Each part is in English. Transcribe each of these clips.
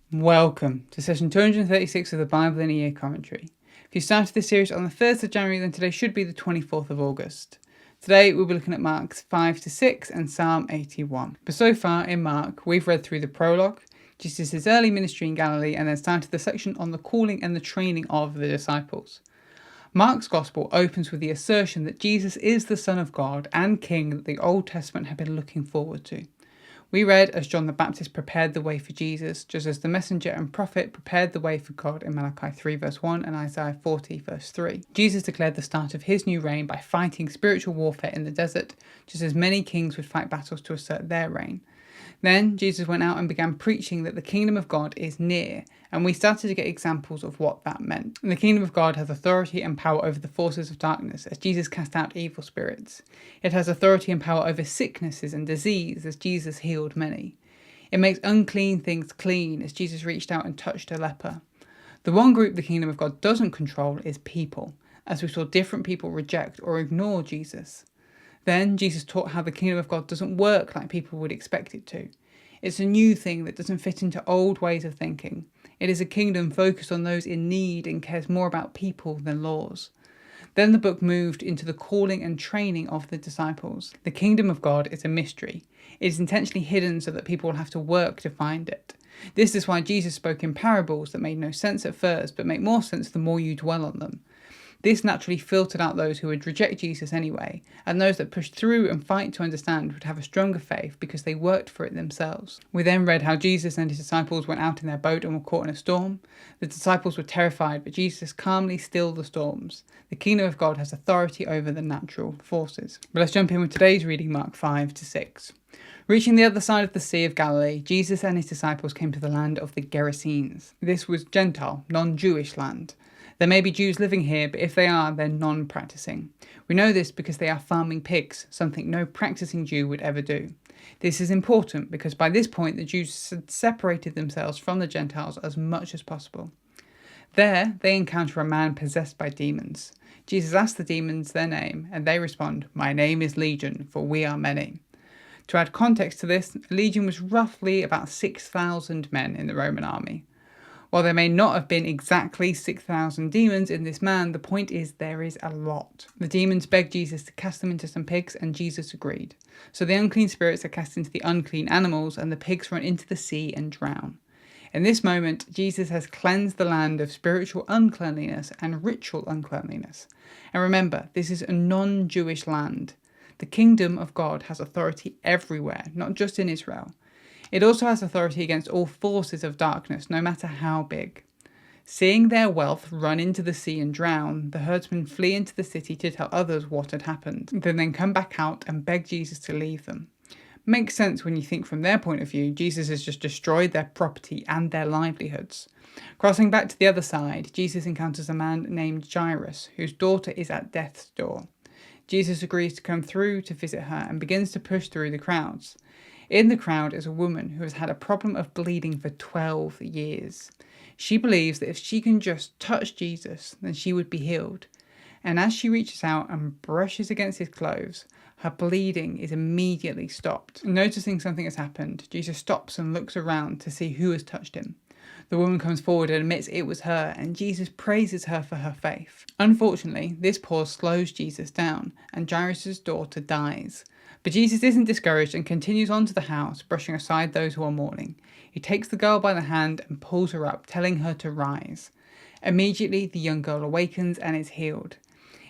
Welcome to session 236 of the Bible in a Year commentary. If you started this series on the 1st of January, then today should be the 24th of August. Today we'll be looking at Marks 5 to 6 and Psalm 81. But so far in Mark, we've read through the prologue, Jesus' early ministry in Galilee, and then started the section on the calling and the training of the disciples. Mark's Gospel opens with the assertion that Jesus is the Son of God and King that the Old Testament had been looking forward to. We read as John the Baptist prepared the way for Jesus, just as the messenger and prophet prepared the way for God in Malachi 3 verse 1 and Isaiah 40 verse 3. Jesus declared the start of his new reign by fighting spiritual warfare in the desert, just as many kings would fight battles to assert their reign. Then Jesus went out and began preaching that the kingdom of God is near, and we started to get examples of what that meant. And the kingdom of God has authority and power over the forces of darkness as Jesus cast out evil spirits. It has authority and power over sicknesses and disease as Jesus healed many. It makes unclean things clean as Jesus reached out and touched a leper. The one group the kingdom of God doesn't control is people, as we saw different people reject or ignore Jesus. Then Jesus taught how the kingdom of God doesn't work like people would expect it to. It's a new thing that doesn't fit into old ways of thinking. It is a kingdom focused on those in need and cares more about people than laws. Then the book moved into the calling and training of the disciples. The kingdom of God is a mystery. It is intentionally hidden so that people will have to work to find it. This is why Jesus spoke in parables that made no sense at first, but make more sense the more you dwell on them. This naturally filtered out those who would reject Jesus anyway, and those that pushed through and fight to understand would have a stronger faith because they worked for it themselves. We then read how Jesus and his disciples went out in their boat and were caught in a storm. The disciples were terrified, but Jesus calmly stilled the storms. The kingdom of God has authority over the natural forces. But let's jump in with today's reading, Mark 5 to 6. Reaching the other side of the Sea of Galilee, Jesus and his disciples came to the land of the Gerasenes. This was Gentile, non-Jewish land. There may be Jews living here, but if they are, they're non-practicing. We know this because they are farming pigs, something no practicing Jew would ever do. This is important because by this point the Jews had separated themselves from the Gentiles as much as possible. There, they encounter a man possessed by demons. Jesus asks the demons their name, and they respond, "My name is Legion, for we are many." To add context to this, a legion was roughly about 6,000 men in the Roman army. While there may not have been exactly 6,000 demons in this man, the point is there is a lot. The demons begged Jesus to cast them into some pigs, and Jesus agreed. So the unclean spirits are cast into the unclean animals, and the pigs run into the sea and drown. In this moment, Jesus has cleansed the land of spiritual uncleanliness and ritual uncleanliness. And remember, this is a non-Jewish land. The kingdom of God has authority everywhere, not just in Israel. It also has authority against all forces of darkness, no matter how big. Seeing their wealth run into the sea and drown, the herdsmen flee into the city to tell others what had happened, then come back out and beg Jesus to leave them. Makes sense when you think from their point of view, Jesus has just destroyed their property and their livelihoods. Crossing back to the other side, Jesus encounters a man named Jairus, whose daughter is at death's door. Jesus agrees to come through to visit her and begins to push through the crowds. In the crowd is a woman who has had a problem of bleeding for 12 years. She believes that if she can just touch Jesus, then she would be healed. And as she reaches out and brushes against his clothes, her bleeding is immediately stopped. Noticing something has happened, Jesus stops and looks around to see who has touched him. The woman comes forward and admits it was her, and Jesus praises her for her faith. Unfortunately, this pause slows Jesus down, and Jairus' daughter dies. But Jesus isn't discouraged and continues on to the house, brushing aside those who are mourning. He takes the girl by the hand and pulls her up, telling her to rise. Immediately, the young girl awakens and is healed.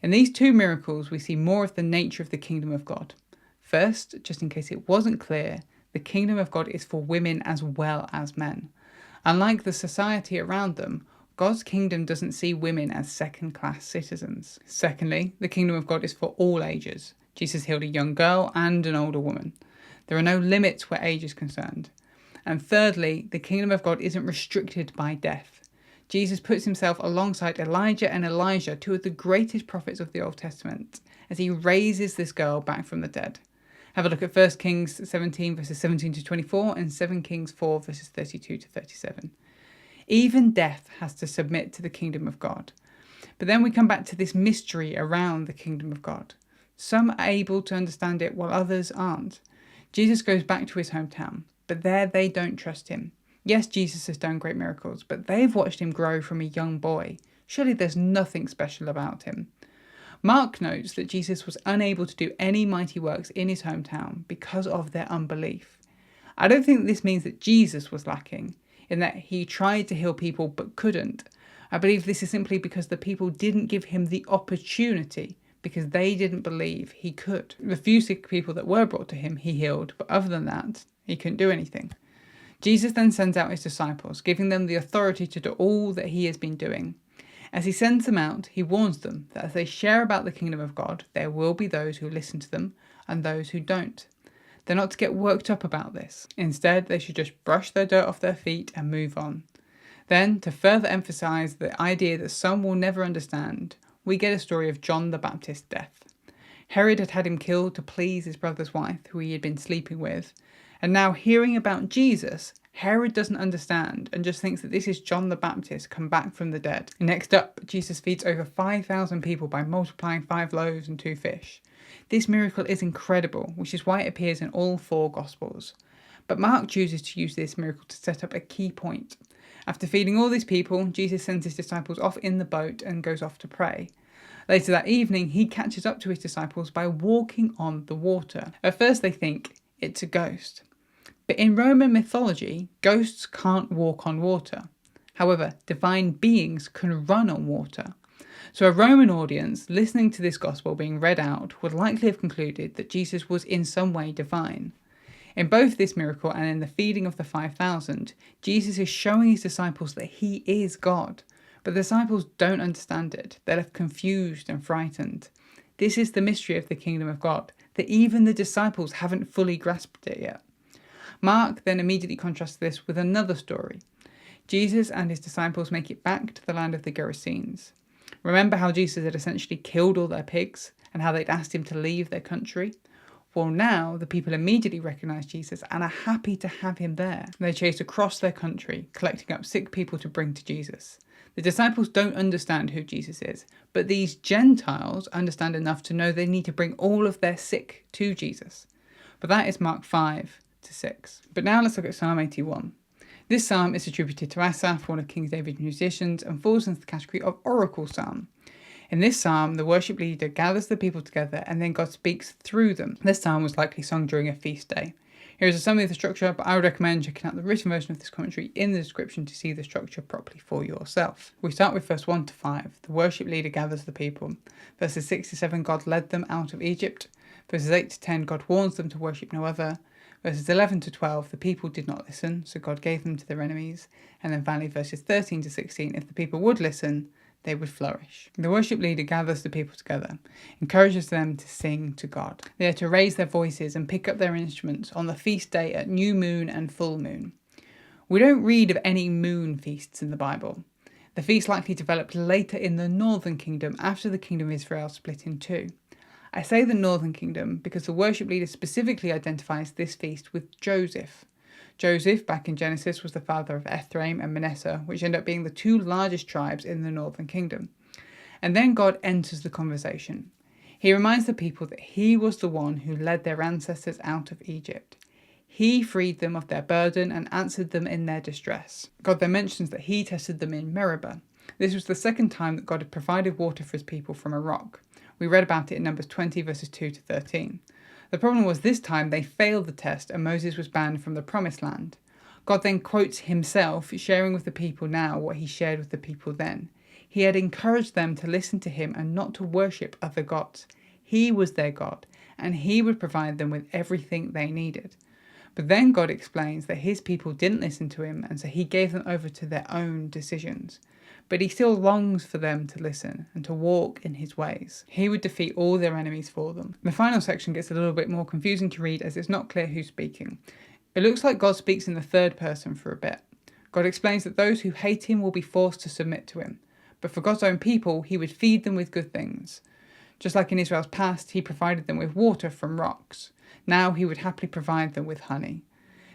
In these two miracles, we see more of the nature of the kingdom of God. First, just in case it wasn't clear, the kingdom of God is for women as well as men. Unlike the society around them, God's kingdom doesn't see women as second-class citizens. Secondly, the kingdom of God is for all ages. Jesus healed a young girl and an older woman. There are no limits where age is concerned. And thirdly, the kingdom of God isn't restricted by death. Jesus puts himself alongside Elijah and Elijah, two of the greatest prophets of the Old Testament, as he raises this girl back from the dead. Have a look at 1 Kings 17 verses 17 to 24 and 2 Kings 4 verses 32 to 37. Even death has to submit to the kingdom of God. But then we come back to this mystery around the kingdom of God. Some are able to understand it while others aren't. Jesus goes back to his hometown, but there they don't trust him. Yes, Jesus has done great miracles, but they've watched him grow from a young boy. Surely there's nothing special about him. Mark notes that Jesus was unable to do any mighty works in his hometown because of their unbelief. I don't think this means that Jesus was lacking, in that he tried to heal people but couldn't. I believe this is simply because the people didn't give him the opportunity, because they didn't believe he could. The few sick people that were brought to him, he healed, but other than that, he couldn't do anything. Jesus then sends out his disciples, giving them the authority to do all that he has been doing. As he sends them out, he warns them that as they share about the kingdom of God, there will be those who listen to them and those who don't. They're not to get worked up about this. Instead, they should just brush their dirt off their feet and move on. Then, to further emphasize the idea that some will never understand, we get a story of John the Baptist's death. Herod had him killed to please his brother's wife, who he had been sleeping with. And now, hearing about Jesus, Herod doesn't understand and just thinks that this is John the Baptist come back from the dead. Next up, Jesus feeds over 5,000 people by multiplying 5 loaves and 2 fish. This miracle is incredible, which is why it appears in all 4 Gospels. But Mark chooses to use this miracle to set up a key point. After feeding all these people, Jesus sends his disciples off in the boat and goes off to pray. Later that evening, he catches up to his disciples by walking on the water. At first they think it's a ghost. But in Roman mythology, ghosts can't walk on water. However, divine beings can run on water. So a Roman audience listening to this gospel being read out would likely have concluded that Jesus was in some way divine. In both this miracle and in the feeding of the 5,000, Jesus is showing his disciples that he is God. But the disciples don't understand it. They're left confused and frightened. This is the mystery of the kingdom of God, that even the disciples haven't fully grasped it yet. Mark then immediately contrasts this with another story. Jesus and his disciples make it back to the land of the Gerasenes. Remember how Jesus had essentially killed all their pigs and how they'd asked him to leave their country? Well, now the people immediately recognise Jesus and are happy to have him there. They chase across their country, collecting up sick people to bring to Jesus. The disciples don't understand who Jesus is, but these Gentiles understand enough to know they need to bring all of their sick to Jesus. But that is Mark 5-6. But now let's look at Psalm 81. This psalm is attributed to Asaph, one of King David's musicians, and falls into the category of oracle psalm. In this psalm, the worship leader gathers the people together and then God speaks through them. This psalm was likely sung during a feast day. Here is a summary of the structure, but I would recommend checking out the written version of this commentary in the description to see the structure properly for yourself. We start with verse 1-5. The worship leader gathers the people. Verses 6-7, God led them out of Egypt. Verses 8-10, God warns them to worship no other. Verses 11-12, the people did not listen, so God gave them to their enemies. And then finally, verses 13-16, if the people would listen, they would flourish. The worship leader gathers the people together, encourages them to sing to God. They are to raise their voices and pick up their instruments on the feast day at new moon and full moon. We don't read of any moon feasts in the Bible. The feast likely developed later in the northern kingdom after the kingdom of Israel split in 2. I say the northern kingdom because the worship leader specifically identifies this feast with Joseph. Joseph, back in Genesis, was the father of Ephraim and Manasseh, which end up being the 2 largest tribes in the northern kingdom. And then God enters the conversation. He reminds the people that he was the one who led their ancestors out of Egypt. He freed them of their burden and answered them in their distress. God then mentions that he tested them in Meribah. This was the second time that God had provided water for his people from a rock. We read about it in Numbers 20 verses 2-13. The problem was this time they failed the test and Moses was banned from the promised land. God then quotes himself, sharing with the people now what he shared with the people then. He had encouraged them to listen to him and not to worship other gods. He was their God, and he would provide them with everything they needed. But then God explains that his people didn't listen to him, and so he gave them over to their own decisions. But he still longs for them to listen and to walk in his ways. He would defeat all their enemies for them. The final section gets a little bit more confusing to read as it's not clear who's speaking. It looks like God speaks in the third person for a bit. God explains that those who hate him will be forced to submit to him. But for God's own people, he would feed them with good things. Just like in Israel's past, he provided them with water from rocks. Now he would happily provide them with honey.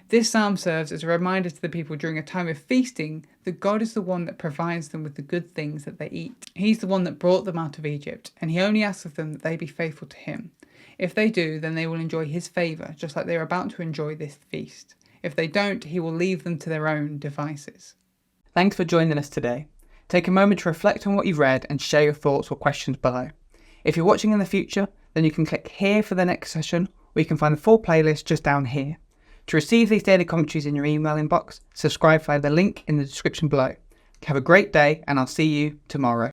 This psalm serves as a reminder to the people during a time of feasting that God is the one that provides them with the good things that they eat. He's the one that brought them out of Egypt, and he only asks of them that they be faithful to him. If they do, then they will enjoy his favour, just like they are about to enjoy this feast. If they don't, he will leave them to their own devices. Thanks for joining us today. Take a moment to reflect on what you've read and share your thoughts or questions below. If you're watching in the future, then you can click here for the next session, or you can find the full playlist just down here. To receive these daily commentaries in your email inbox, subscribe via the link in the description below. Have a great day, and I'll see you tomorrow.